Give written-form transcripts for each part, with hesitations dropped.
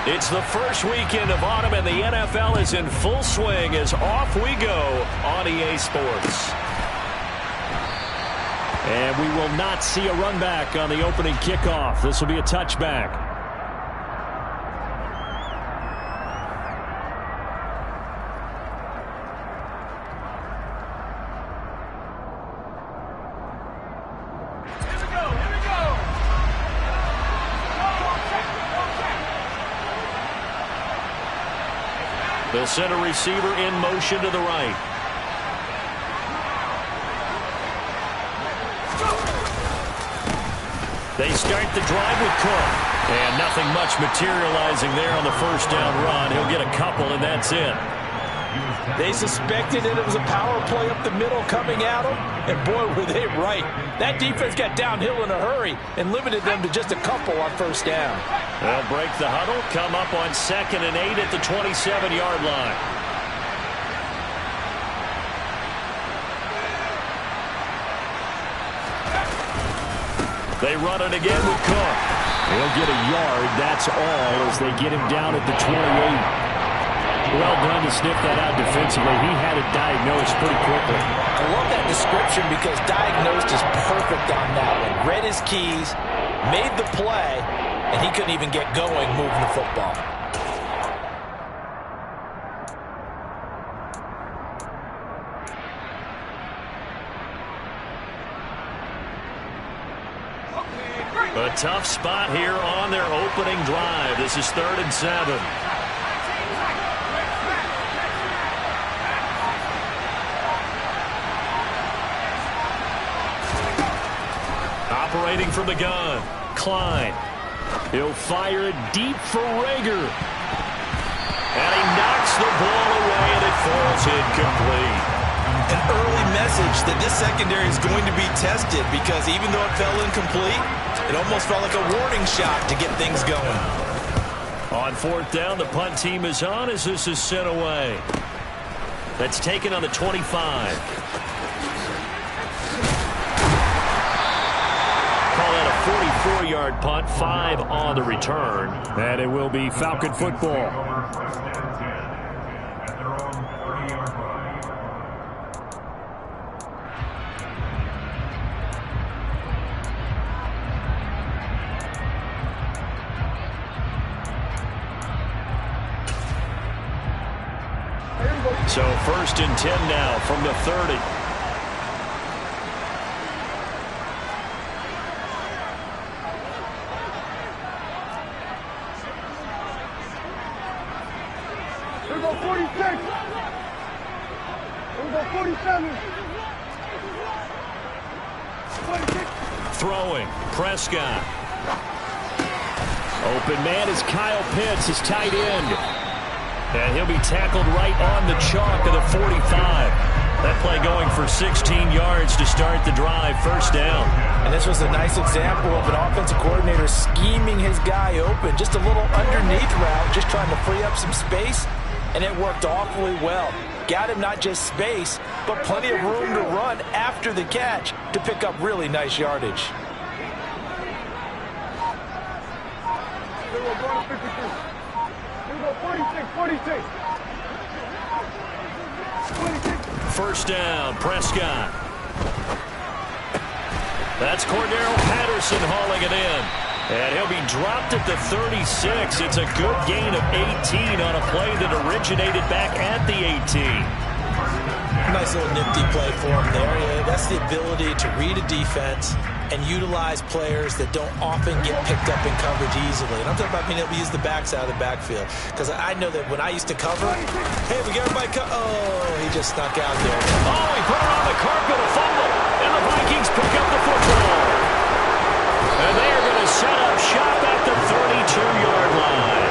It's the first weekend of autumn, and the NFL is in full swing as off we go on EA Sports. And we will not see a run back on the opening kickoff. This will be a touchback. They'll send a receiver in motion to the right. They start the drive with Cook. And nothing much materializing there on the first down run. He'll get a couple, and that's it. They suspected that it was a power play up the middle coming at them, and boy, were they right. That defense got downhill in a hurry and limited them to just a couple on first down. They'll break the huddle, come up on 2nd and 8 at the 27-yard line. They run it again with Cook. He'll get a yard, that's all, as they get him down at the 28. Well done to sniff that out defensively. He had it diagnosed pretty quickly. I love that description because diagnosed is perfect on that one. Read his keys, made the play, and he couldn't even get going moving the football. A tough spot here on their opening drive. This is 3rd and 7. Operating from the gun, Klein. He'll fire it deep for Rager. And he knocks the ball away, and it falls incomplete. An early message that this secondary is going to be tested because even though it fell incomplete, it almost felt like a warning shot to get things going. On 4th down, the punt team is on as this is sent away. That's taken on the 25. Call that a 44-yard punt, 5 on the return. And it will be Falcon football. So 1st and 10 now from the 30. Here we go 46. Here we go 47. 26. Throwing, Prescott. Open man is Kyle Pitts, his tight end. And he'll be tackled right on the chalk of the 45. That play going for 16 yards to start the drive, 1st down. And this was a nice example of an offensive coordinator scheming his guy open. Just a little underneath route, just trying to free up some space, and it worked awfully well. Got him not just space, but plenty of room to run after the catch to pick up really nice yardage. Here we go, going to 53. Here we go 46, 46. 26. 1st down, Prescott. That's Cordero Patterson hauling it in. And he'll be dropped at the 36. It's a good gain of 18 on a play that originated back at the 18. Nice little nifty play for him there. Yeah, that's the ability to read a defense and utilize players that don't often get picked up in coverage easily. And I'm talking about being able to use the backside of the backfield. Because I know that when I used to cover, hey, we got everybody oh, he just snuck out there. Oh, he put it on the carpet, a fumble. And the Vikings pick up the football. And they are going to set up shop at the 32-yard line.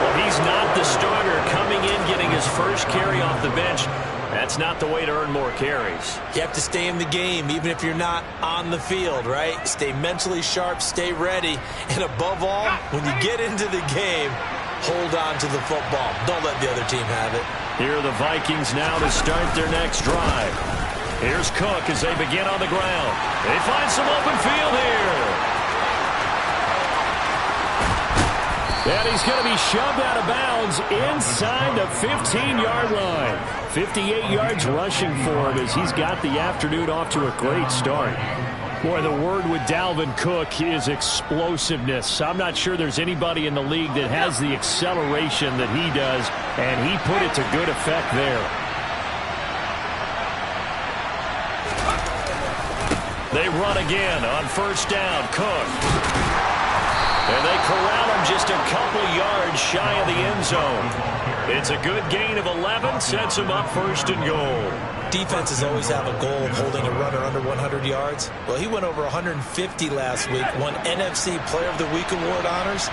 Well, he's not the starter coming in, getting his first carry off the bench. That's not the way to earn more carries. You have to stay in the game, even if you're not on the field, right? Stay mentally sharp, stay ready, and above all, when you get into the game, hold on to the football. Don't let the other team have it. Here are the Vikings now to start their next drive. Here's Cook as they begin on the ground. They find some open field here. And he he's going to be shoved out of bounds inside the 15-yard line. 58 yards rushing for him as he's got the afternoon off to a great start. Boy, the word with Dalvin Cook is explosiveness. I'm not sure there's anybody in the league that has the acceleration that he does, and he put it to good effect there. They run again on first down. Cook. And they corral him just a couple yards shy of the end zone. It's a good gain of 11, sets him up first and goal. Defenses always have a goal of holding a runner under 100 yards. Well, he went over 150 last week, won NFC Player of the Week award honors.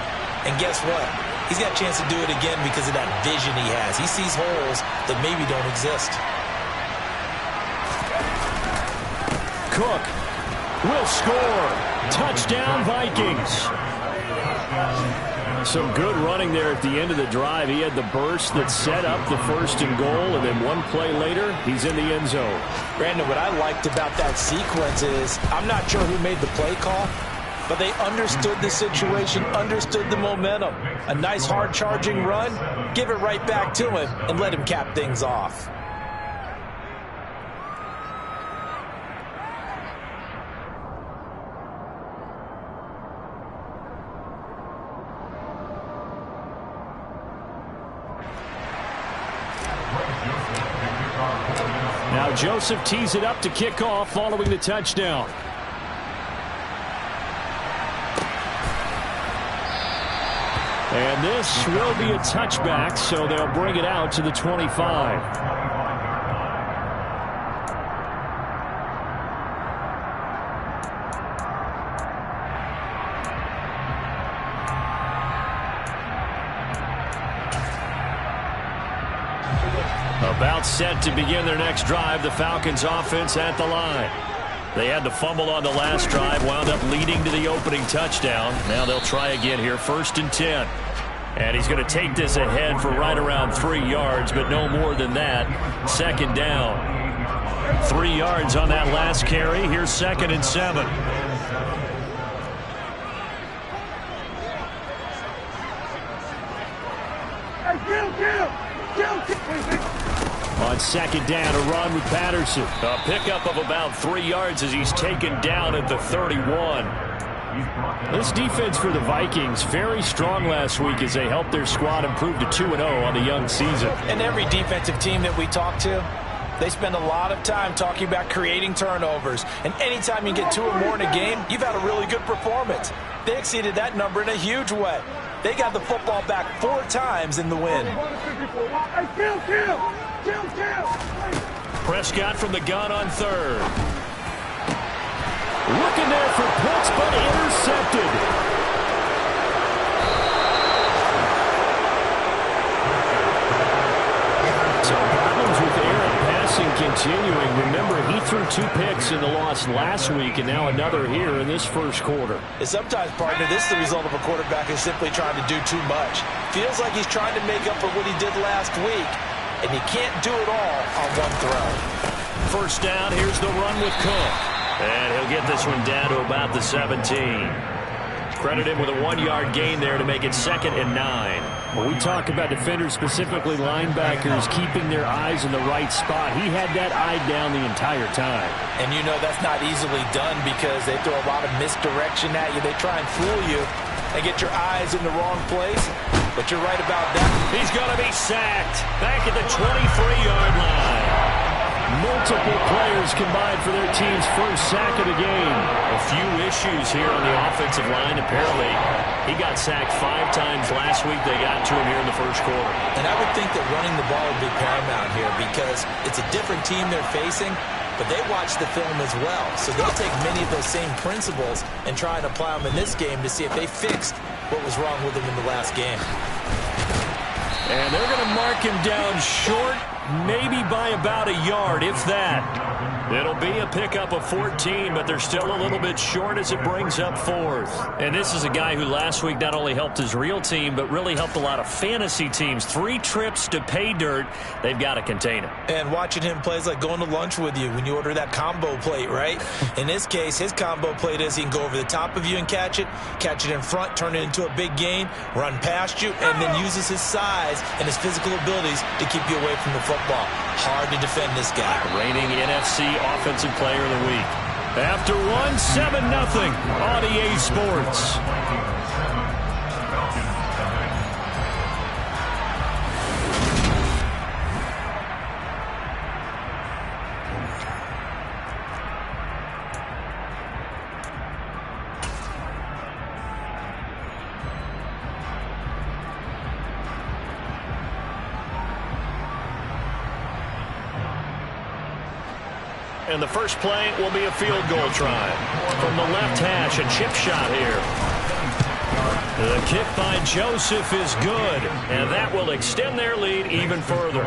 And guess what? He's got a chance to do it again because of that vision he has. He sees holes that maybe don't exist. Cook will score. Touchdown, Vikings. Some good running there at the end of the drive. He had the burst that set up the first and goal, and then one play later, he's in the end zone. Brandon, what I liked about that sequence is I'm not sure who made the play call, but they understood the situation, understood the momentum. A nice hard-charging run, give it right back to him, and let him cap things off. Now Joseph tees it up to kick off following the touchdown. And this will be a touchback, so they'll bring it out to the 25. About set to begin their next drive, the Falcons offense at the line. They had the fumble on the last drive, wound up leading to the opening touchdown. Now they'll try again here, 1st and 10. And he's going to take this ahead for right around 3 yards, but no more than that. 2nd down. 3 yards on that last carry. Here's 2nd and 7. On 2nd down, a run with Patterson. A pickup of about 3 yards as he's taken down at the 31. This defense for the Vikings, very strong last week as they helped their squad improve to 2-0 on the young season. And every defensive team that we talk to, they spend a lot of time talking about creating turnovers. And anytime you get 2 or more in a game, you've had a really good performance. They exceeded that number in a huge way. They got the football back 4 times in the win. Prescott from the gun on 3rd. Looking there for Pitts, but intercepted. So problems with Aaron passing continuing. Remember, he threw 2 picks in the loss last week, and now another here in this first quarter. And sometimes, partner, this is the result of a quarterback who's simply trying to do too much. Feels like he's trying to make up for what he did last week, and he can't do it all on one throw. 1st down, here's the run with Cook. And he'll get this one down to about the 17. Credit him with a 1-yard gain there to make it 2nd and 9. When we talk about defenders, specifically linebackers, keeping their eyes in the right spot, he had that eye down the entire time. And you know that's not easily done because they throw a lot of misdirection at you. They try and fool you and get your eyes in the wrong place. But you're right about that. He's going to be sacked back at the 23-yard line. Multiple players combined for their team's first sack of the game. A few issues here on the offensive line. Apparently, he got sacked 5 times last week. They got to him here in the first quarter. And I would think that running the ball would be paramount here because it's a different team they're facing, but they watch the film as well. So they'll take many of those same principles and try and apply them in this game to see if they fixed what was wrong with them in the last game. And they're going to mark him down short, maybe by about a yard, if that. It'll be a pickup of 14, but they're still a little bit short as it brings up 4th. And this is a guy who last week not only helped his real team, but really helped a lot of fantasy teams. 3 trips to pay dirt. They've got to contain him. And watching him play is like going to lunch with you when you order that combo plate, right? In this case, his combo plate is he can go over the top of you and catch it in front, turn it into a big gain, run past you, and then uses his size and his physical abilities to keep you away from the football. Hard to defend this guy. Reigning NFC Offensive Player of the Week. After 7-0 on EA Sports. And the first play will be a field goal try. From the left hash, a chip shot here. The kick by Joseph is good, and that will extend their lead even further.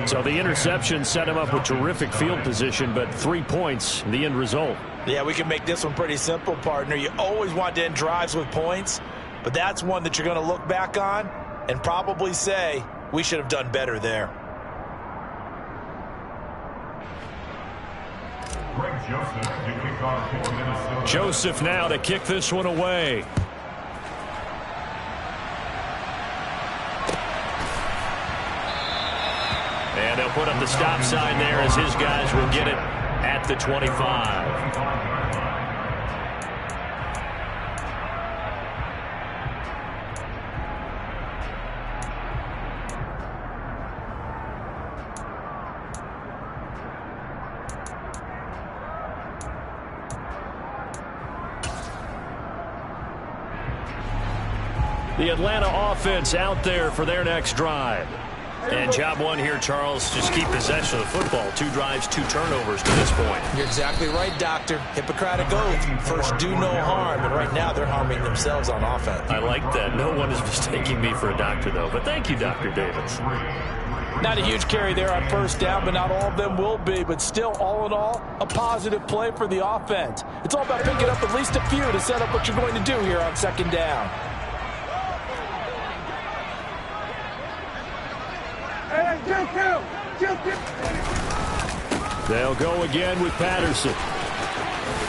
So the interception set him up with terrific field position, but 3 points, the end result. Yeah, we can make this one pretty simple, partner. You always want to end drives with points, but that's one that you're going to look back on and probably say, we should have done better there. Joseph now to kick this one away. And they'll put up the stop sign there as his guys will get it at the 25. The Atlanta offense out there for their next drive. And job one here, Charles, just keep possession of the football. 2 drives, 2 turnovers to this point. You're exactly right, Doctor. Hippocratic oath. First, do no harm. And right now, they're harming themselves on offense. I like that. No one is mistaking me for a doctor, though. But thank you, Dr. Davis. Not a huge carry there on first down, but not all of them will be. But still, all in all, a positive play for the offense. It's all about picking up at least a few to set up what you're going to do here on second down. They'll go again with Patterson.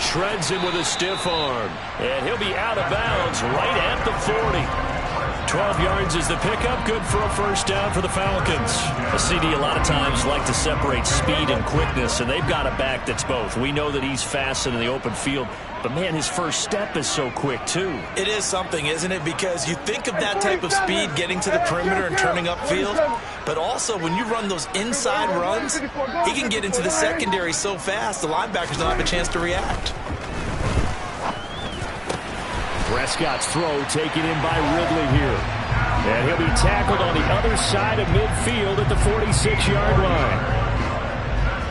Shreds him with a stiff arm. And he'll be out of bounds right at the 40. 12 yards is the pickup. Good for a first down for the Falcons. A CD a lot of times like to separate speed and quickness, and they've got a back that's both. We know that he's fast in the open field, but, man, his first step is so quick, too. It is something, isn't it? Because you think of that type of speed getting to the perimeter and turning upfield, but also when you run those inside runs, he can get into the secondary so fast the linebackers don't have a chance to react. Prescott's throw taken in by Ridley here. And he'll be tackled on the other side of midfield at the 46-yard line.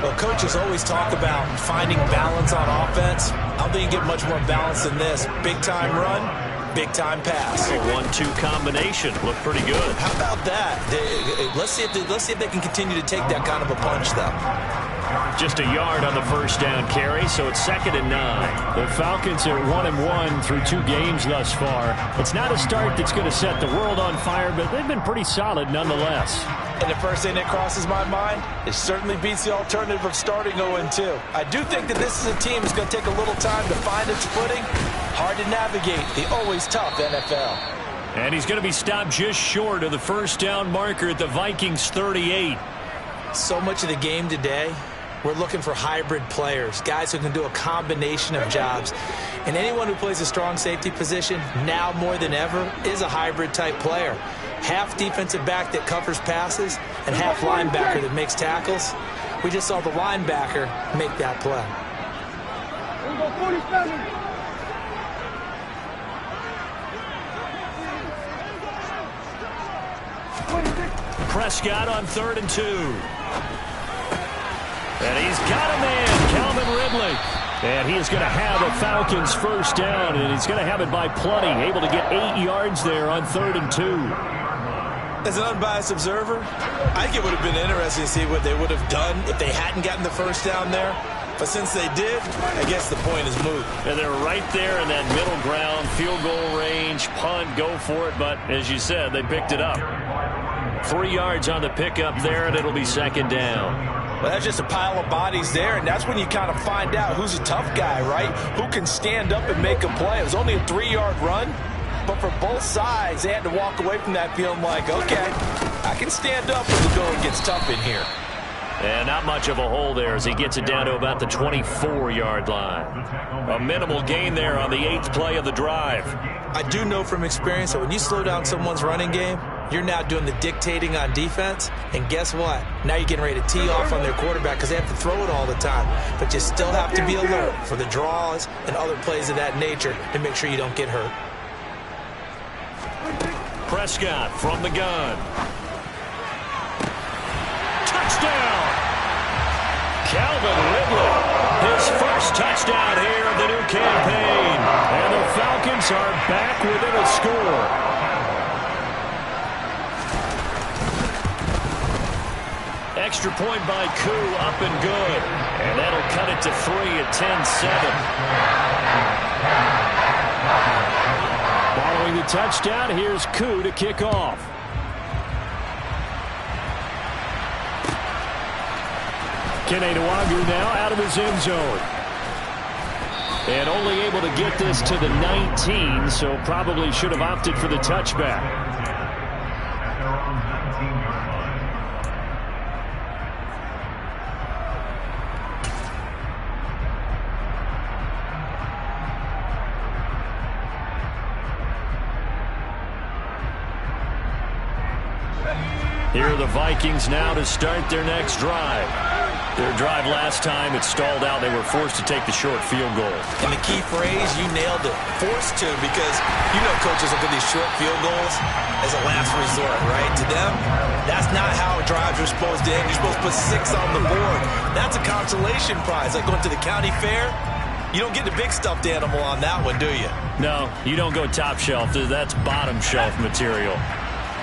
Well, coaches always talk about finding balance on offense. I don't think you get much more balance than this. Big-time run, big-time pass. A 1-2 combination. Looked pretty good. How about that? Let's see if they can continue to take that kind of a punch, though. Just a yard on the first down carry, so it's 2nd and 9. The Falcons are 1-1 through 2 games thus far. It's not a start that's going to set the world on fire, but they've been pretty solid nonetheless. And the first thing that crosses my mind, it certainly beats the alternative of starting 0-2. I do think that this is a team that's going to take a little time to find its footing. Hard to navigate the always tough NFL. And he's going to be stopped just short of the first down marker at the Vikings 38. So much of the game today, we're looking for hybrid players, guys who can do a combination of jobs. And anyone who plays a strong safety position, now more than ever, is a hybrid type player. Half defensive back that covers passes and half linebacker that makes tackles. We just saw the linebacker make that play. Prescott on 3rd and 2. And he's got a man, Calvin Ridley. And he is going to have a Falcons first down, and he's going to have it by plenty. Able to get 8 yards there on 3rd and 2. As an unbiased observer, I think it would have been interesting to see what they would have done if they hadn't gotten the first down there. But since they did, I guess the point is moot. And they're right there in that middle ground, field goal range, punt, go for it. But as you said, they picked it up. 3 yards on the pickup there, and it'll be second down. Well, that's just a pile of bodies there, and that's when you kind of find out who's a tough guy, right? Who can stand up and make a play. It was only a 3-yard run, but for both sides, they had to walk away from that feeling like, okay, I can stand up when the going gets tough in here. And not much of a hole there as he gets it down to about the 24-yard line. A minimal gain there on the 8th play of the drive. I do know from experience that when you slow down someone's running game, you're now doing the dictating on defense. And guess what? Now you're getting ready to tee off on their quarterback because they have to throw it all the time. But you still have to be alert for the draws and other plays of that nature to make sure you don't get hurt. Prescott from the gun. Touchdown! Calvin Ridley, his first touchdown here of the new campaign. And the Falcons are back within a score. Extra point by Koo, up and good. And that'll cut it to 3 at 10-7. Following the touchdown, here's Koo to kick off. Kene Nwangwu now out of his end zone. And only able to get this to the 19, so probably should have opted for the touchback. Here are the Vikings now to start their next drive. Their drive last time, it stalled out. They were forced to take the short field goal. And the key phrase, you nailed it, forced to, because you know coaches look at these short field goals as a last resort, right? To them, that's not how drives are supposed to end. You're supposed to put 6 on the board. That's a consolation prize, like going to the county fair. You don't get the big stuffed animal on that one, do you? No, you don't go top shelf. That's bottom shelf material.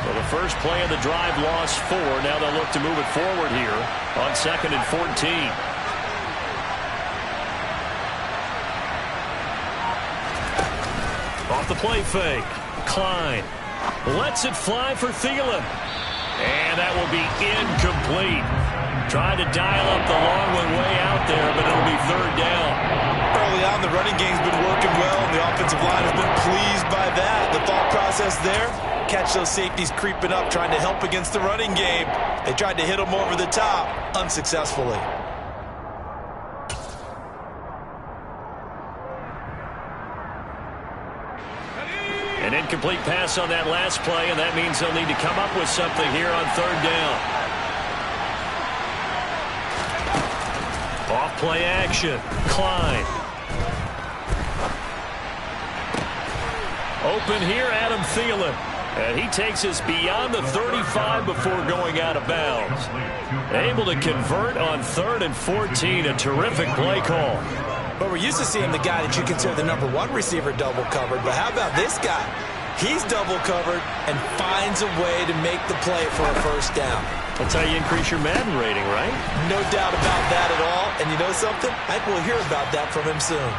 Well, the first play of the drive lost 4. Now they'll look to move it forward here on 2nd and 14. Off the play fake. Klein lets it fly for Thielen. And that will be incomplete. Trying to dial up the long one way out there, but it'll be 3rd down. Early on, the running game's been working well, and the offensive line has been pleased by that. The thought process there, catch those safeties creeping up, trying to help against the running game. They tried to hit them over the top, unsuccessfully. An incomplete pass on that last play, and that means they'll need to come up with something here on 3rd down. Off play action. Klein. Open here, Adam Thielen. And he takes us beyond the 35 before going out of bounds. Able to convert on 3rd and 14. A terrific play call. But we're used to seeing the guy that you consider the #1 receiver double covered. But how about this guy? He's double covered and finds a way to make the play for a 1st down. That's how you increase your Madden rating, right? No doubt about that at all. And you know something? I think we'll hear about that from him soon.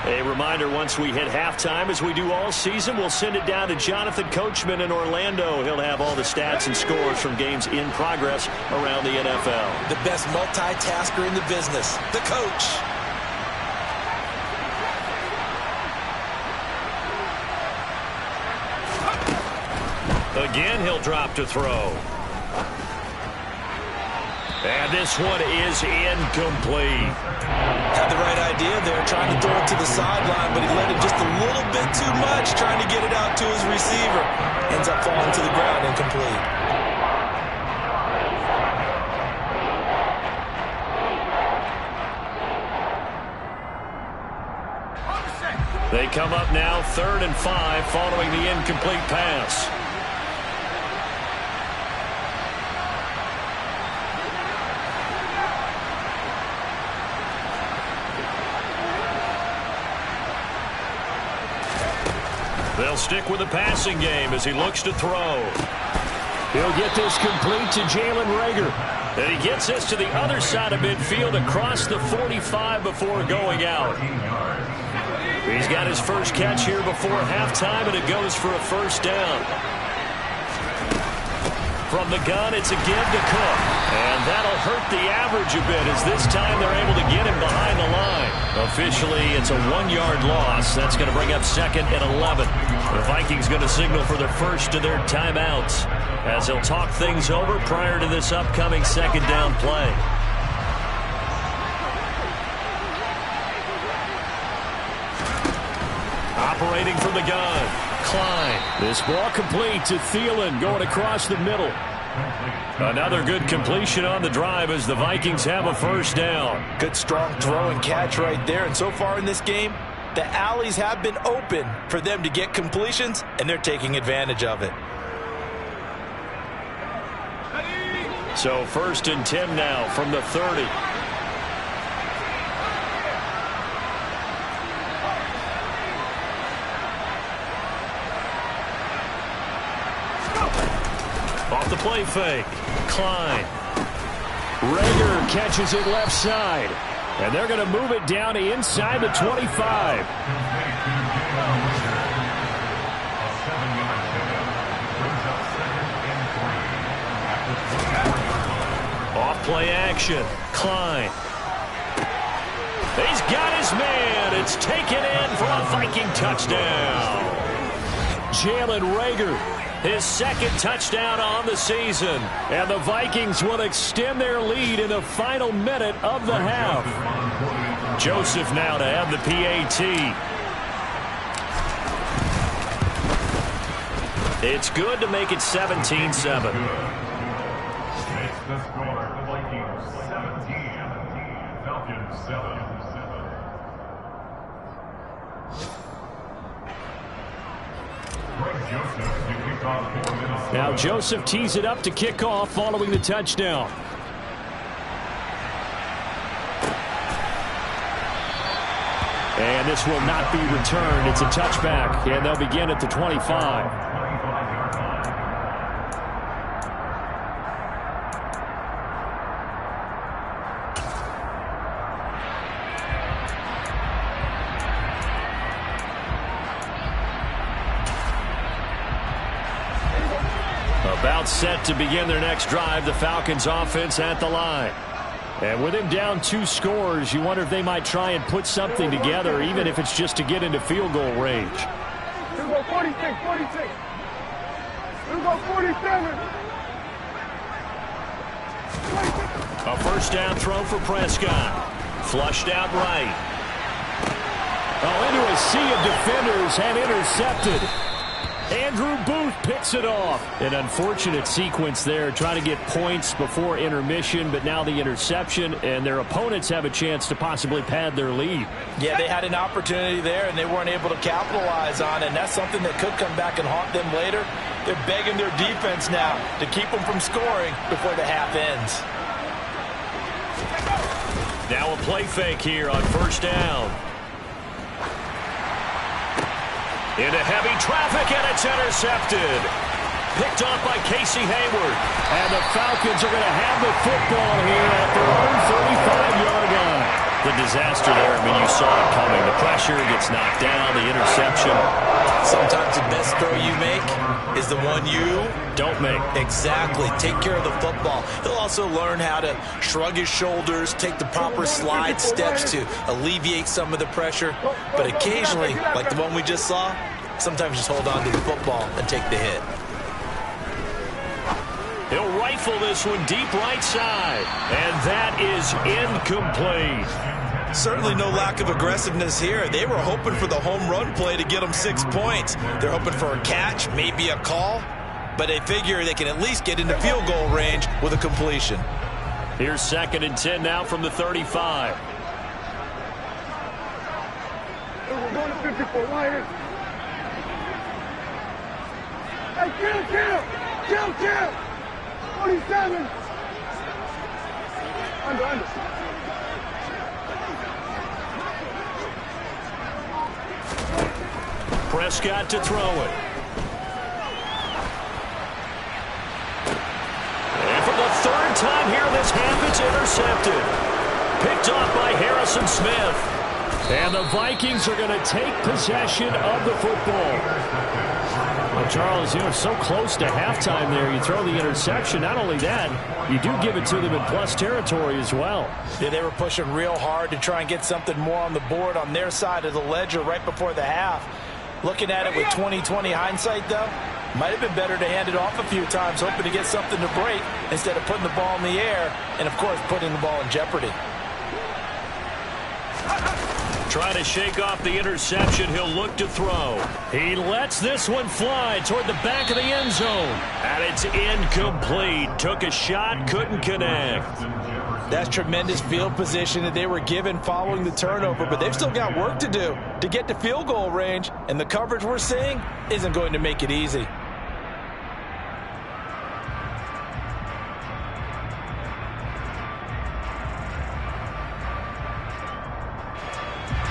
A reminder, once we hit halftime, as we do all season, we'll send it down to Jonathan Coachman in Orlando. He'll have all the stats and scores from games in progress around the NFL. The best multitasker in the business, the coach. Again, he'll drop to throw. And this one is incomplete. Had the right idea there, trying to throw it to the sideline, but he let it just a little bit too much, trying to get it out to his receiver. Ends up falling to the ground, incomplete. They come up now 3rd and 5 following the incomplete pass. They'll stick with the passing game as he looks to throw. He'll get this complete to Jalen Reagor. And he gets this to the other side of midfield across the 45 before going out. He's got his first catch here before halftime, and it goes for a first down. From the gun, it's again to Cook. And that'll hurt the average a bit as this time they're able to get him behind the line. Officially, it's a 1-yard loss. That's going to bring up 2nd and 11. The Vikings going to signal for the first of their timeouts as they'll talk things over prior to this upcoming 2nd down play. Operating from the gun, Klein. This ball complete to Thielen going across the middle. Another good completion on the drive as the Vikings have a first down. Good strong throw and catch right there. And so far in this game, the alleys have been open for them to get completions, and they're taking advantage of it. So 1st and 10 now from the 30. Off the play fake. Klein. Rager catches it left side. And they're going to move it down to inside the 25. Off play action. Klein. He's got his man. It's taken in for a Viking touchdown. Jalen Rager, his 2nd touchdown on the season. And the Vikings will extend their lead in the final minute of the half. Joseph now to have the PAT. It's good to make it 17-7. The score, the Vikings 17, Falcons 7. Now Joseph tees it up to kick off following the touchdown. And this will not be returned. It's a touchback, and they'll begin at the 25. About set to begin their next drive, the Falcons offense at the line. And with him down 2 scores, you wonder if they might try and put something together, even if it's just to get into field goal range. Here we go, 46, 46. Here we go, 47. A first down throw for Prescott. Flushed out right. Oh, into a sea of defenders and intercepted. Andrew Booth picks it off. An unfortunate sequence there, trying to get points before intermission, but now the interception, and their opponents have a chance to possibly pad their lead. Yeah, they had an opportunity there, and they weren't able to capitalize on it, and that's something that could come back and haunt them later. They're begging their defense now to keep them from scoring before the half ends. Now a play fake here on first down. Into heavy traffic, and it's intercepted. Picked off by Casey Hayward. And the Falcons are going to have the football here at their own 35-yard line. The disaster there, I mean, you saw it coming. The pressure gets knocked down, the interception. Sometimes the best throw you make is the one you don't make. Exactly. Take care of the football. He'll also learn how to shrug his shoulders, take the proper slide steps to alleviate some of the pressure. But occasionally, like the one we just saw, sometimes just hold on to the football and take the hit. He'll rifle this one deep right side. And that is incomplete. Certainly no lack of aggressiveness here. They were hoping for the home run play to get them 6 points. They're hoping for a catch, maybe a call, but they figure they can at least get into field goal range with a completion. Here's 2nd and 10 now from the 35. We're going to 54 Lions. Hey, kill! 47. Under. Prescott to throw it. And for the third time here in this half, it's intercepted. Picked off by Harrison Smith. And the Vikings are going to take possession of the football. Well, Charles, so close to halftime there. You throw the interception. Not only that, you do give it to them in plus territory as well. Yeah, they were pushing real hard to try and get something more on the board on their side of the ledger right before the half. Looking at it with 20/20 hindsight, though, might have been better to hand it off a few times, hoping to get something to break instead of putting the ball in the air and, of course, putting the ball in jeopardy. Trying to shake off the interception. He'll look to throw. He lets this one fly toward the back of the end zone. And it's incomplete. Took a shot, couldn't connect. That's tremendous field position that they were given following the turnover, but they've still got work to do to get to field goal range, and the coverage we're seeing isn't going to make it easy.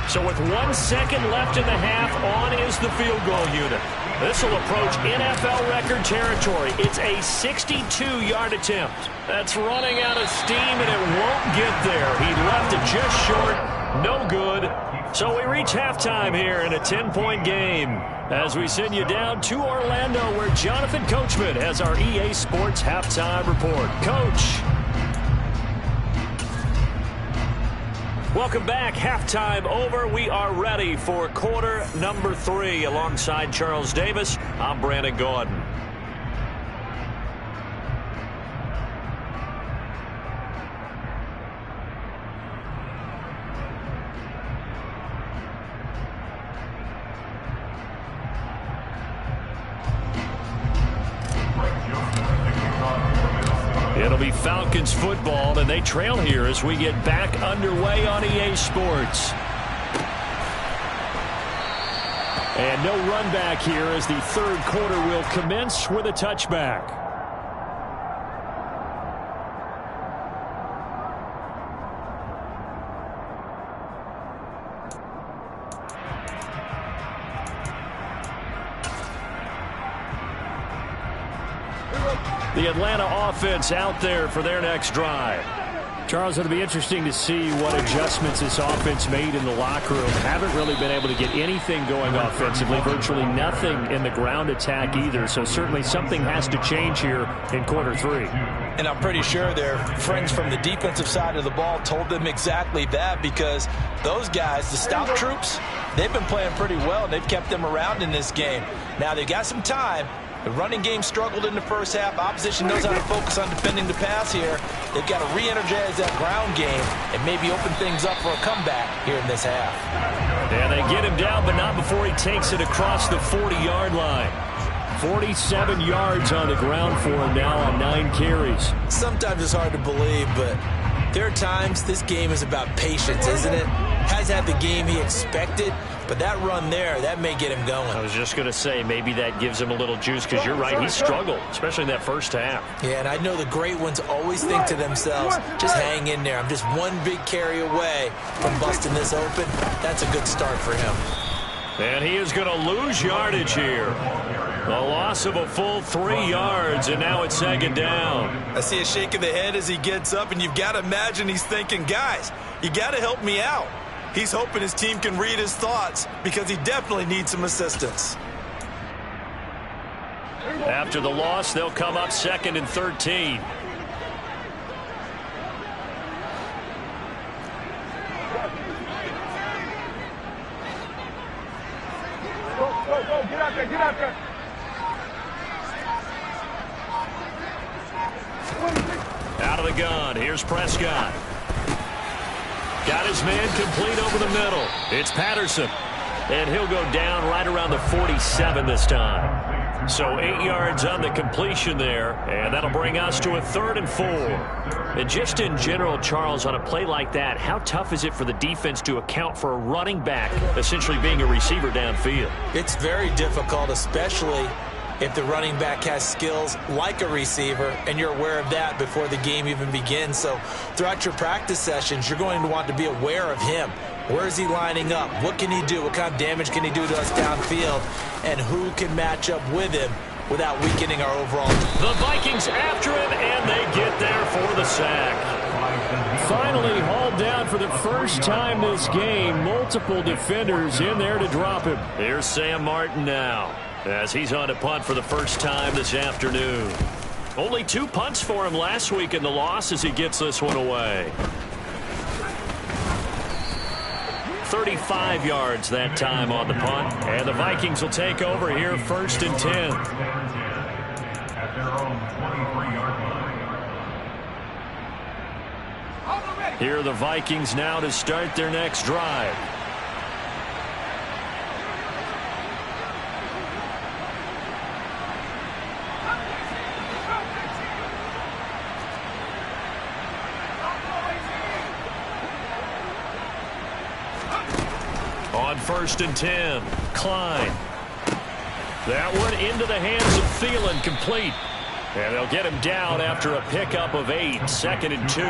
So with 1 second left in the half, on is the field goal unit. This will approach NFL record territory. It's a 62-yard attempt. That's running out of steam, and it won't get there. He left it just short. No good. So we reach halftime here in a 10-point game as we send you down to Orlando, where Jonathan Coachman has our EA Sports halftime report. Coach. Welcome back. Halftime over. We are ready for quarter number 3. Alongside Charles Davis, I'm Brandon Gordon. It'll be Falcons football, and they trail here as we get back underway on EA Sports. And no run back here as the third quarter will commence with a touchback. The Atlanta offense out there for their next drive. Charles, it'll be interesting to see what adjustments this offense made in the locker room. Haven't really been able to get anything going offensively, virtually nothing in the ground attack either. So certainly something has to change here in quarter 3. And I'm pretty sure their friends from the defensive side of the ball told them exactly that, because those guys, the stout troops, they've been playing pretty well, and they've kept them around in this game. Now they've got some time. The running game struggled in the first half. Opposition knows how to focus on defending the pass here. They've got to re-energize that ground game and maybe open things up for a comeback here in this half. And they get him down, but not before he takes it across the 40-yard line. 47 yards on the ground for him now on 9 carries. Sometimes it's hard to believe, but there are times this game is about patience, isn't it? Has had the game he expected, but that run there, that may get him going. I was just going to say, maybe that gives him a little juice, because you're right, he struggled, especially in that first half. Yeah, and I know the great ones always think to themselves, just hang in there. I'm just one big carry away from busting this open. That's a good start for him. And he is going to lose yardage here. A loss of a full 3 yards, and now it's second down. I see a shake of the head as he gets up, and you've got to imagine he's thinking, guys, you got to help me out. He's hoping his team can read his thoughts, because he definitely needs some assistance. After the loss, they'll come up 2nd and 13. Go, get out there, get out there. Out of the gun, here's Prescott. Got his man complete over the middle. It's Patterson. And he'll go down right around the 47 this time. So 8 yards on the completion there, and that'll bring us to a 3rd and 4. And just in general, Charles, on a play like that, how tough is it for the defense to account for a running back essentially being a receiver downfield? It's very difficult, especially if the running back has skills like a receiver, and you're aware of that before the game even begins. So throughout your practice sessions, you're going to want to be aware of him. Where is he lining up? What can he do? What kind of damage can he do to us downfield? And who can match up with him without weakening our overall. The Vikings after him, and they get there for the sack. Finally hauled down for the first time this game. Multiple defenders in there to drop him. Here's Sam Martin now, as he's on to punt for the first time this afternoon. Only 2 punts for him last week in the loss as he gets this one away. 35 yards that time on the punt, and the Vikings will take over here 1st and 10. At their own 23-yard line. Here are the Vikings now to start their next drive. On 1st and 10, Klein. That one into the hands of Thielen, complete. And they'll get him down after a pickup of 8, 2nd and 2.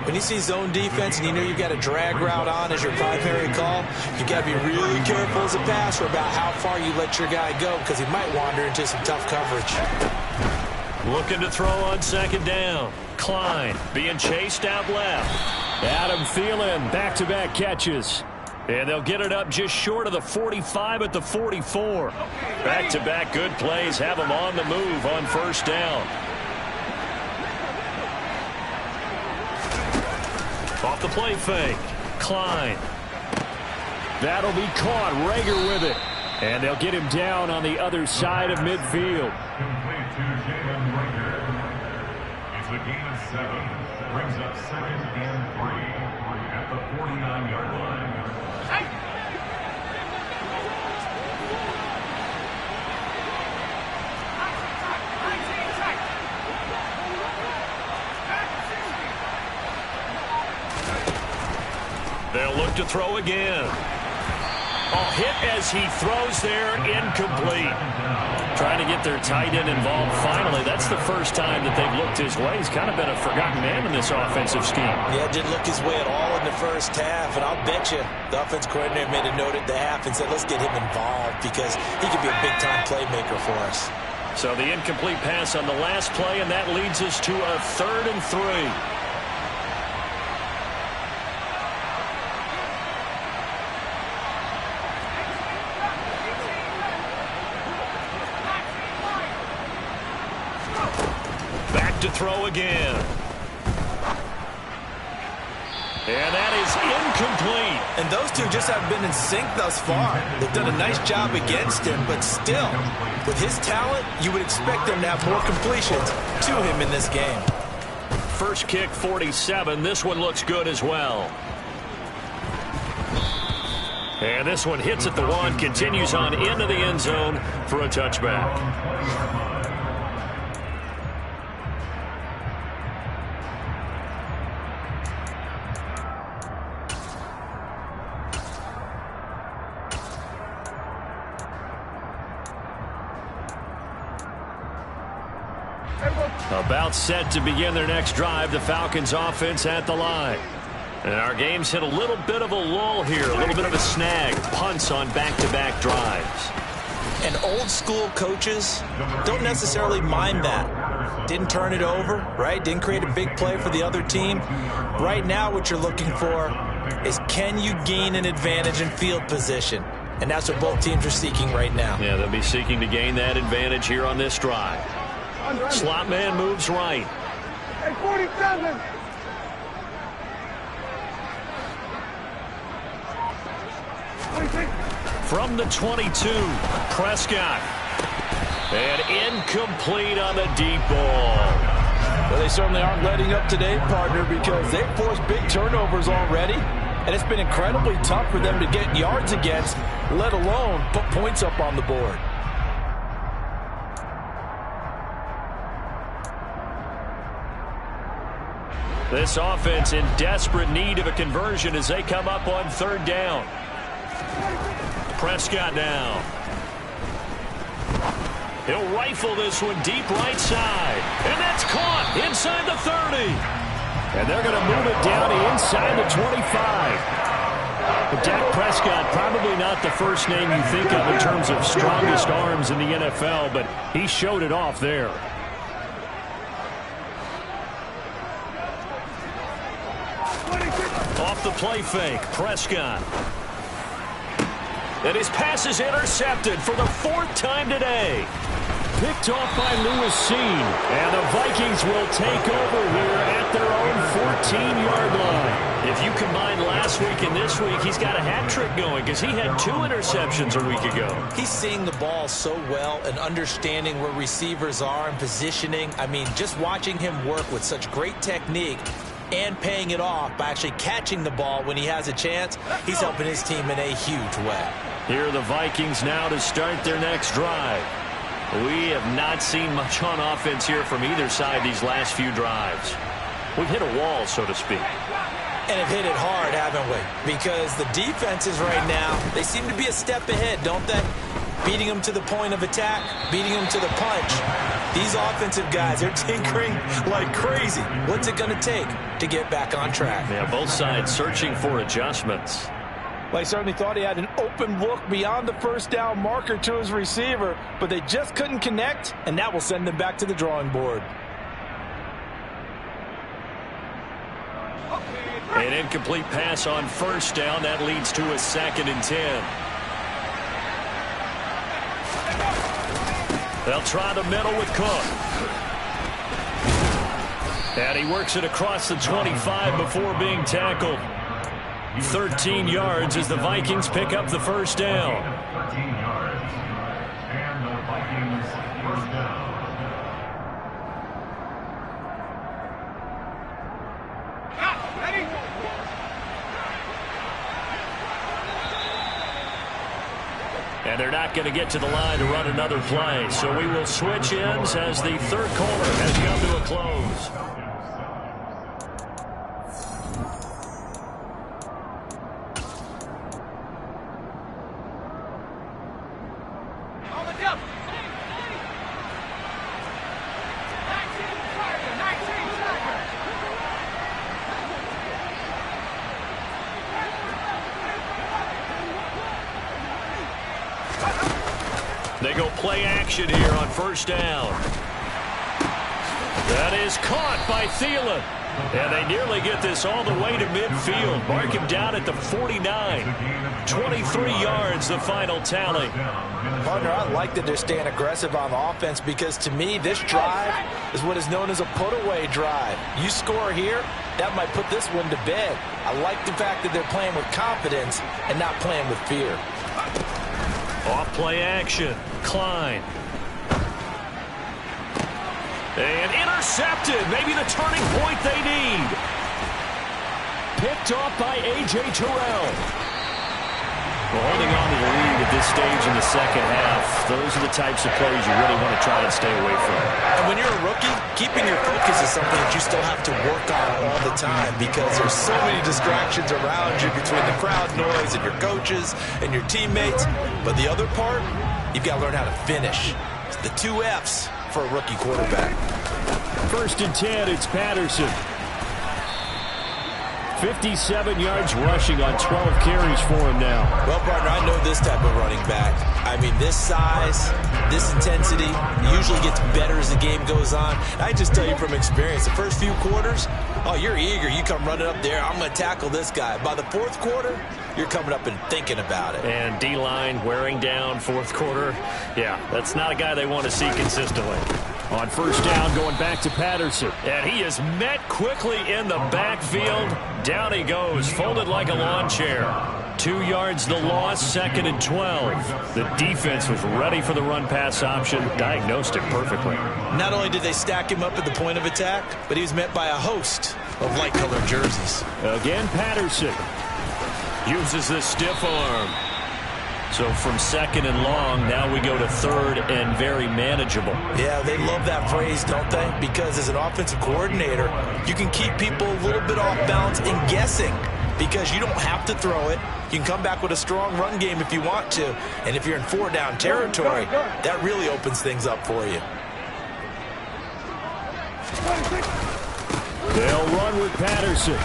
When you see zone defense and you know you've got a drag route on as your primary call, you've got to be really careful as a passer about how far you let your guy go because he might wander into some tough coverage. Looking to throw on 2nd down. Klein being chased out left. Adam Thielen, back-to-back catches. And they'll get it up just short of the 45 at the 44. Back-to-back good plays have them on the move on 1st down. Off the play fake. Klein. That'll be caught. Rager with it. And they'll get him down on the other side of midfield. Complete to Jalen Rager. It's a gain of 7. Brings up 2nd and 3 at the 49-yard line. They'll look to throw again. Oh, hit as he throws there, incomplete. Trying to get their tight end involved finally. That's the first time that they've looked his way. He's kind of been a forgotten man in this offensive scheme. Yeah, didn't look his way at all in the first half, and I'll bet you the offense coordinator made a note at the half and said, let's get him involved because he could be a big-time playmaker for us. So the incomplete pass on the last play, and that leads us to a 3rd and 3. To throw again. And that is incomplete. And those two just haven't been in sync thus far. They've done a nice job against him, but still, with his talent, you would expect them to have more completions to him in this game. First kick, 47. This one looks good as well. And this one hits at the 1, continues on into the end zone for a touchback. About set to begin their next drive, the Falcons offense at the line. And our game's hit a little bit of a lull here, a little bit of a snag. Punts on back-to-back drives. And old-school coaches don't necessarily mind that. Didn't turn it over, right? Didn't create a big play for the other team. Right now what you're looking for is can you gain an advantage in field position? And that's what both teams are seeking right now. Yeah, they'll be seeking to gain that advantage here on this drive. Slot man moves right. Hey, 47. From the 22, Prescott. And incomplete on the deep ball. Well, they certainly aren't letting up today, partner, because they've forced big turnovers already. And it's been incredibly tough for them to get yards against, let alone put points up on the board. This offense in desperate need of a conversion as they come up on 3rd down. Prescott now. He'll rifle this one deep right side. And that's caught inside the 30. And they're going to move it down to inside the 25. Dak Prescott, probably not the first name you think of in terms of strongest arms in the NFL, but he showed it off there. Off the play fake, Prescott. And his pass is intercepted for the 4th time today. Picked off by Lewis Cine. And the Vikings will take over here at their own 14-yard line. If you combine last week and this week, he's got a hat trick going because he had 2 interceptions a week ago. He's seeing the ball so well and understanding where receivers are and positioning. I mean, just watching him work with such great technique and paying it off by actually catching the ball when he has a chance, he's helping his team in a huge way. Here are the Vikings now to start their next drive. We have not seen much on offense here from either side these last few drives. We've hit a wall, so to speak. And have hit it hard, haven't we? Because the defenses right now, they seem to be a step ahead, don't they? Beating them to the point of attack, beating them to the punch. These offensive guys, they're tinkering like crazy. What's it going to take to get back on track? Yeah, both sides searching for adjustments. Well, he certainly thought he had an open look beyond the first down marker to his receiver, but they just couldn't connect, and that will send them back to the drawing board. An incomplete pass on first down. That leads to a 2nd and 10. They'll try the middle with Cook. And he works it across the 25 before being tackled. 13 yards as the Vikings pick up the first down. 13 yards. And the Vikings first down. And they're not going to get to the line to run another play. So we will switch ends as the 3rd quarter has come to a close. They go play action here on first down. That is caught by Thielen. And they nearly get this all the way to midfield. Mark him down at the 49. 23 yards, the final tally. Partner, I like that they're staying aggressive on offense because to me, this drive is what is known as a put-away drive. You score here, that might put this one to bed. I like the fact that they're playing with confidence and not playing with fear. Off play action. Klein. And intercepted. Maybe the turning point they need. Picked off by A.J. Terrell. Well, holding on to the lead at this stage in the second half, those are the types of plays you really want to try and stay away from. And when you're a rookie, keeping your focus is something that you still have to work on all the time because there's so many distractions around you between the crowd noise and your coaches and your teammates. But the other part, you've got to learn how to finish. It's the 2 F's for a rookie quarterback. 1st and 10, it's Patterson. 57 yards rushing on 12 carries for him now. Well, partner, I know this type of running back. I mean, this size, this intensity usually gets better as the game goes on. I just tell you from experience, the first few quarters, oh, you're eager. You come running up there, I'm going to tackle this guy. By the 4th quarter, you're coming up and thinking about it. And D-line wearing down 4th quarter. Yeah, that's not a guy they want to see consistently. On first down, going back to Patterson. And he is met quickly in the backfield. Down he goes, folded like a lawn chair. 2 yards the loss, 2nd and 12. The defense was ready for the run-pass option, diagnosed it perfectly. Not only did they stack him up at the point of attack, but he was met by a host of light-colored jerseys. Again, Patterson uses the stiff arm. So from 2nd and long, now we go to 3rd and very manageable. Yeah, they love that phrase, don't they? Because as an offensive coordinator, you can keep people a little bit off balance and guessing because you don't have to throw it. You can come back with a strong run game if you want to. And if you're in 4-down territory, that really opens things up for you. They'll run with Patterson.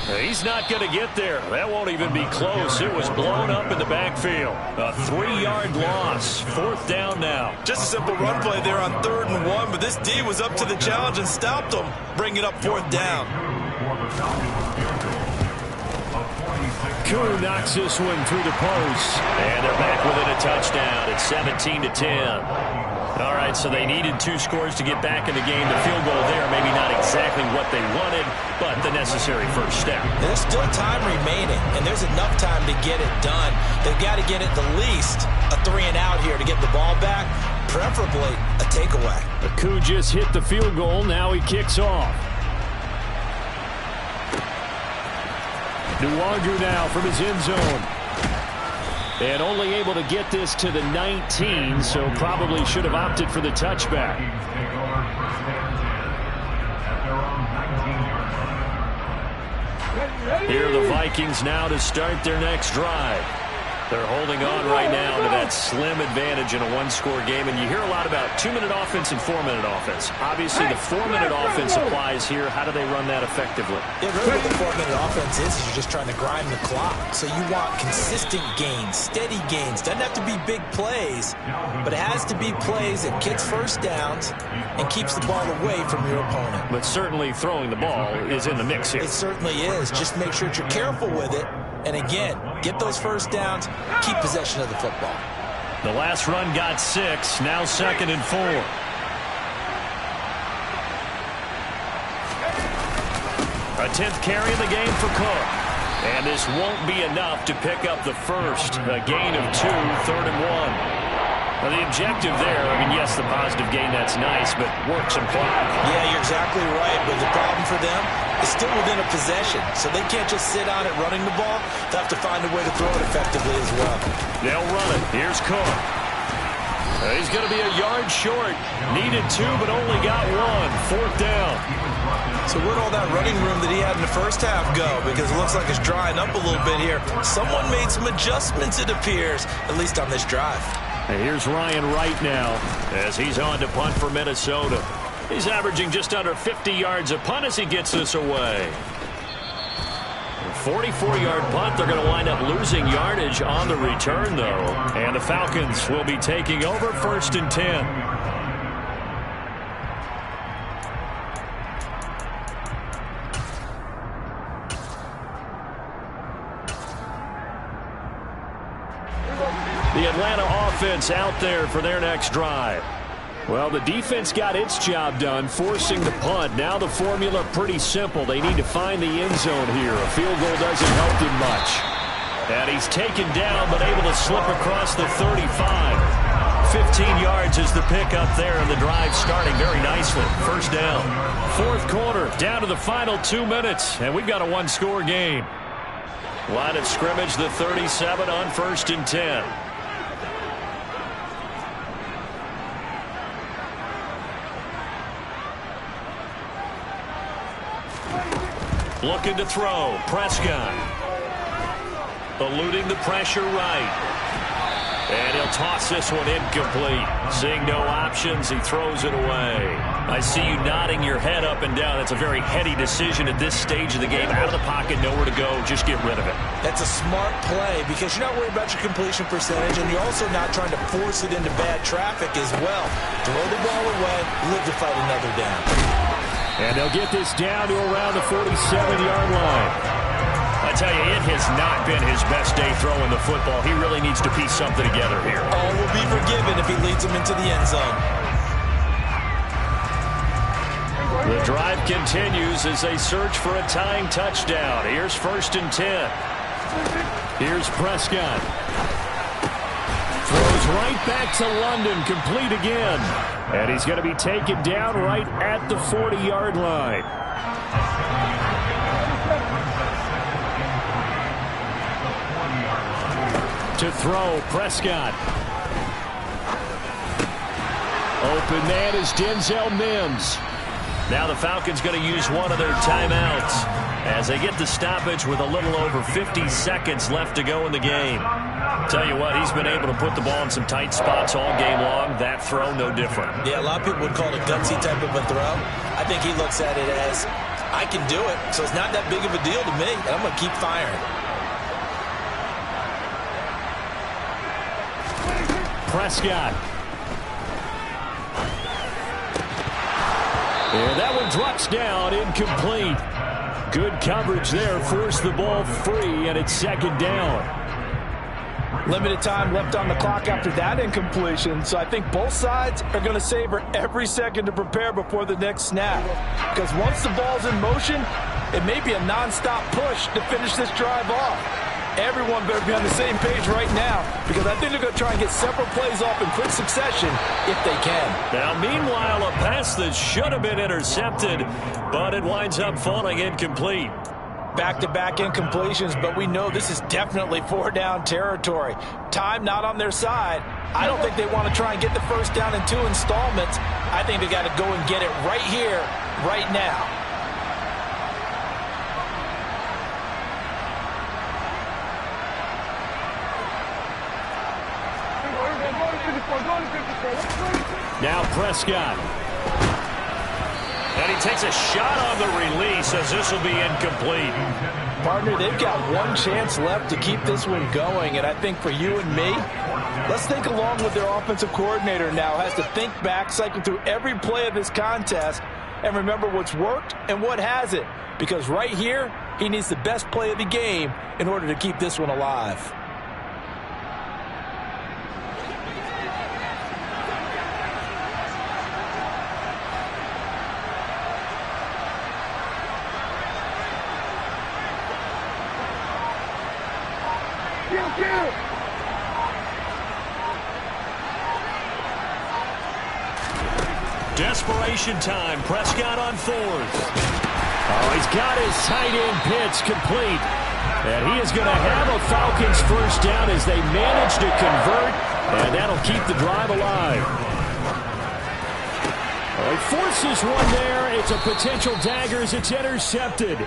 He's not going to get there. That won't even be close. It was blown up in the backfield. A 3-yard loss. 4th down now. Just a simple run play there on 3rd and 1, but this D was up to the challenge and stopped them, bringing up 4th down. Koo knocks this one through the post. And they're back within a touchdown. It's 17-10. All right, so they needed 2 scores to get back in the game. The field goal there, maybe not exactly what they wanted, but the necessary first step. There's still time remaining, and there's enough time to get it done. They've got to get at the least a 3-and-out here to get the ball back, preferably a takeaway. Koo just hit the field goal. Now he kicks off. Nwangwu now from his end zone. And only able to get this to the 19, so probably should have opted for the touchback. Here are the Vikings now to start their next drive. They're holding on right now to that slim advantage in a 1-score game. And you hear a lot about 2-minute offense and 4-minute offense. Obviously, the 4-minute offense applies here. How do they run that effectively? Yeah, really what the 4-minute offense is you're just trying to grind the clock. So you want consistent gains, steady gains. Doesn't have to be big plays, but it has to be plays that gets first downs and keeps the ball away from your opponent. But certainly throwing the ball is in the mix here. It certainly is. Just make sure that you're careful with it. And again, get those first downs, keep possession of the football. The last run got 6, now 2nd and 4. A 10th carry in the game for Cook. And this won't be enough to pick up the first. A gain of 2, 3rd and 1. Now the objective there, I mean, yes, the positive gain, that's nice, but work some clock. Yeah, you're exactly right. But the problem for them is still within a possession. So they can't just sit on it running the ball. They'll have to find a way to throw it effectively as well. They'll run it. Here's Cook. He's going to be a yard short. Needed 2, but only got 1. 4th down. So where'd all that running room that he had in the first half go? Because it looks like it's drying up a little bit here. Someone made some adjustments, it appears, at least on this drive. And here's Ryan Wright now as he's on to punt for Minnesota. He's averaging just under 50 yards a punt as he gets this away. 44-yard punt. They're going to wind up losing yardage on the return, though. And the Falcons will be taking over 1st and 10. The Atlanta offense out there for their next drive. Well, the defense got its job done, forcing the punt. Now the formula pretty simple. They need to find the end zone here. A field goal doesn't help them much. And he's taken down, but able to slip across the 35. 15 yards is the pickup there, and the drive starting very nicely. First down. 4th quarter, down to the final 2 minutes, and we've got a 1-score game. Line of scrimmage, the 37 on 1st and 10. Looking to throw. Prescott. Eluding the pressure right. And he'll toss this one incomplete. Seeing no options, he throws it away. I see you nodding your head up and down. That's a very heady decision at this stage of the game. Out of the pocket, nowhere to go. Just get rid of it. That's a smart play because you're not worried about your completion percentage, and you're also not trying to force it into bad traffic as well. Throw the ball away, live to fight another down. And they'll get this down to around the 47-yard line. I tell you, it has not been his best day throwing the football. He really needs to piece something together here. All will be forgiven if he leads them into the end zone. The drive continues as they search for a tying touchdown. Here's 1st and 10. Here's Prescott. Throws right back to London, complete again. And he's going to be taken down right at the 40-yard line. To throw, Prescott. Open man is Denzel Mims. Now the Falcons going to use one of their timeouts as they get the stoppage with a little over 50 seconds left to go in the game. Tell you what, he's been able to put the ball in some tight spots all game long. That throw, no different. Yeah, a lot of people would call it a gutsy type of a throw. I think he looks at it as, I can do it, so it's not that big of a deal to me, and I'm going to keep firing. Prescott. And that one drops down, incomplete. Good coverage there, forced the ball free, and it's second down. Limited time left on the clock after that incompletion, so I think both sides are going to savor every second to prepare before the next snap. Because once the ball's in motion, it may be a nonstop push to finish this drive off. Everyone better be on the same page right now, because I think they're going to try and get several plays off in quick succession if they can. Now, meanwhile, a pass that should have been intercepted, but it winds up falling incomplete. Back-to-back incompletions, but we know this is definitely four-down territory. Time not on their side. I don't think they want to try and get the first down in 2 installments. I think they got to go and get it right here, right now. Now Prescott. And he takes a shot on the release as this will be incomplete. Partner, they've got one chance left to keep this one going, and I think for you and me, let's think along with their offensive coordinator now. Has to think back, cycle through every play of this contest, and remember what's worked and what hasn't. Because right here, he needs the best play of the game in order to keep this one alive. Desperation time. Prescott on 4th. Oh, he's got his tight end pitch complete. And he is going to have a Falcons first down as they manage to convert. And that'll keep the drive alive. Oh, he forces one there. It's a potential dagger as it's intercepted.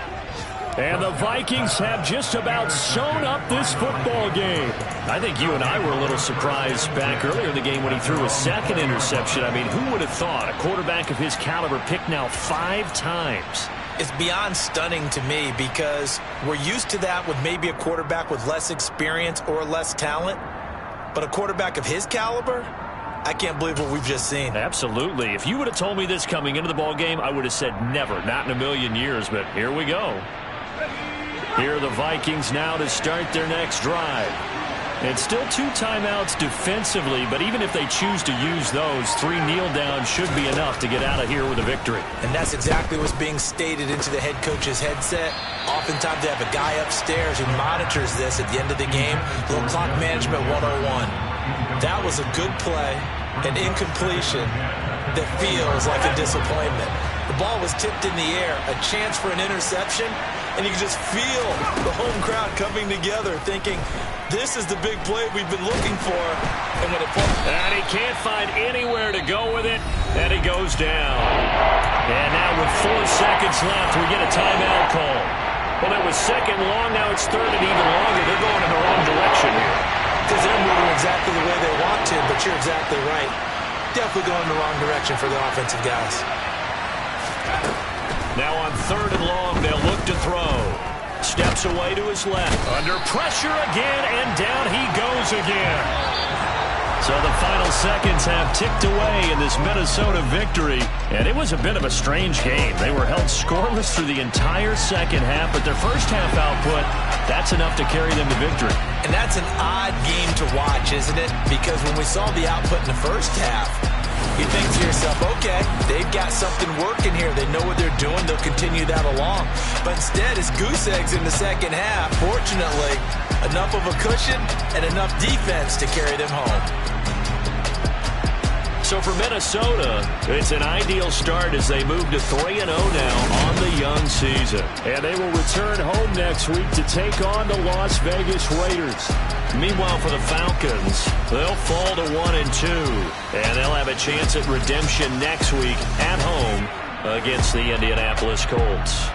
And the Vikings have just about sewn up this football game. I think you and I were a little surprised back earlier in the game when he threw a second interception. I mean, who would have thought a quarterback of his caliber picked now 5 times? It's beyond stunning to me because we're used to that with maybe a quarterback with less experience or less talent. But a quarterback of his caliber, I can't believe what we've just seen. Absolutely. If you would have told me this coming into the ball game, I would have said never, not in a million years. But here we go. Here are the Vikings now to start their next drive. And still 2 timeouts defensively, but even if they choose to use those, 3 kneel downs should be enough to get out of here with a victory. And that's exactly what's being stated into the head coach's headset. Oftentimes they have a guy upstairs who monitors this at the end of the game. Little clock management 101. That was a good play, an incompletion that feels like a disappointment. The ball was tipped in the air, a chance for an interception, and you can just feel the home crowd coming together thinking, this is the big play we've been looking for. And when it and he can't find anywhere to go with it, and he goes down. And now with 4 seconds left, we get a timeout call. Well, it was second long, now it's third and even longer. They're going in the wrong direction here. Because they're moving exactly the way they want to, but you're exactly right. Definitely going in the wrong direction for the offensive guys. Now on 3rd and long, they'll look to throw. Steps away to his left. Under pressure again, and down he goes again. So the final seconds have ticked away in this Minnesota victory. And it was a bit of a strange game. They were held scoreless through the entire second half, but their first half output, that's enough to carry them to victory. And that's an odd game to watch, isn't it? Because when we saw the output in the first half, you think to yourself, okay, they've got something working here. They know what they're doing. They'll continue that along. But instead, it's goose eggs in the second half. Fortunately, enough of a cushion and enough defense to carry them home. So for Minnesota, it's an ideal start as they move to 3-0 now on the young season. And they will return home next week to take on the Las Vegas Raiders. Meanwhile, for the Falcons, they'll fall to 1-2. And they'll have a chance at redemption next week at home against the Indianapolis Colts.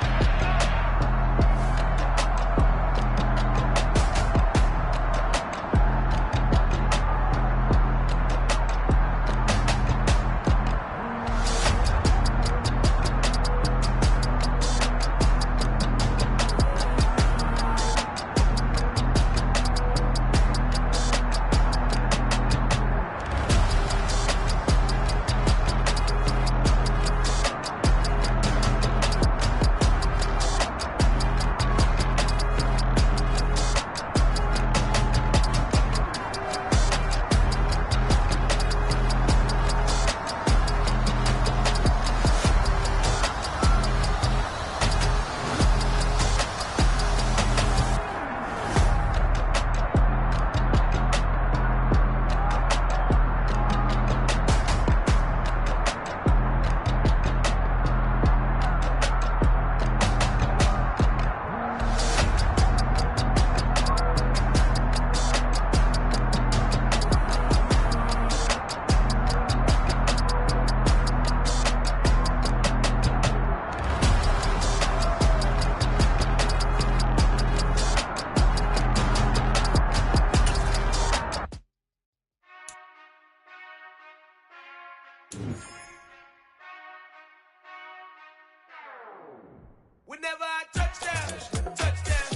Whenever I touchdown, touchdown,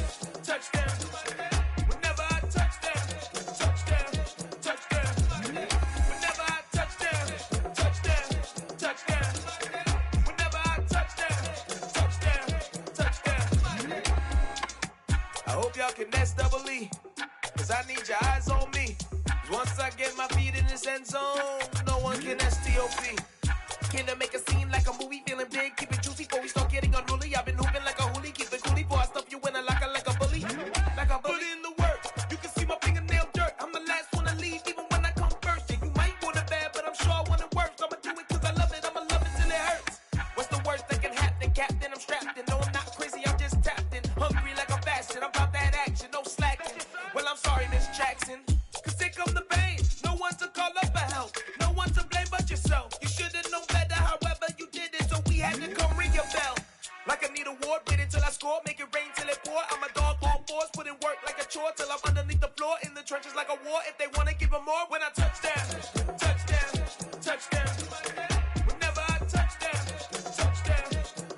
touchdown. Whenever I touchdown, touchdown, touchdown. Whenever I touchdown, touchdown, touchdown. Whenever I touchdown, touchdown, touchdown. I hope y'all can S-double-E, 'cause I need your eyes on me. 'Cause once I get my feet in this end zone, no one can S-T-O-P. Can I make a scene like a movie, feeling big, keep it juicy before we start getting unruly. I've been hooping like a hoolie, keep it coolie before I stuff you in a locker like a bully. Like a bully in the work, you can see my fingernail dirt. I'm the last one to leave, even when I come first. Yeah, you might want it bad, but I'm sure I want it worse. I'ma do it 'cause I love it, I'ma love it till it hurts. What's the worst that can happen, Captain? I'm strapped in, no I'm not crazy, I'm just tapped in. Hungry like I'm fasting, I'm about that action, no slacking. Well, I'm sorry, Miss Jackson, 'cause here come the pain. No one to call up for help, no one to blame but yourself. You should've known better, however you did it, so we had to come ring your bell. Like I need a award, wait until I score, make it rain till it pour. I'm a dog on force, put in work like a chore till I'm underneath the floor, in the trenches like a war. If they wanna give them more, when I touchdown, touchdown, touchdown. Whenever I touchdown, touchdown,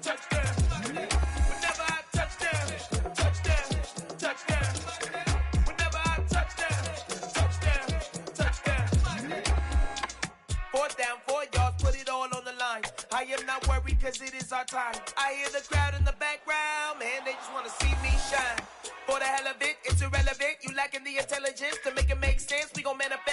touchdown. Whenever I touchdown, touchdown, touchdown. Whenever I touchdown, touchdown, touchdown. 4th down, 4 yards, put it all on the line. I am not worried 'cause it is our time. I hear the crowd in the background, man, they just wanna see me shine. For the hell of it, it's irrelevant. You lacking the intelligence to make it make sense. We gon' manifest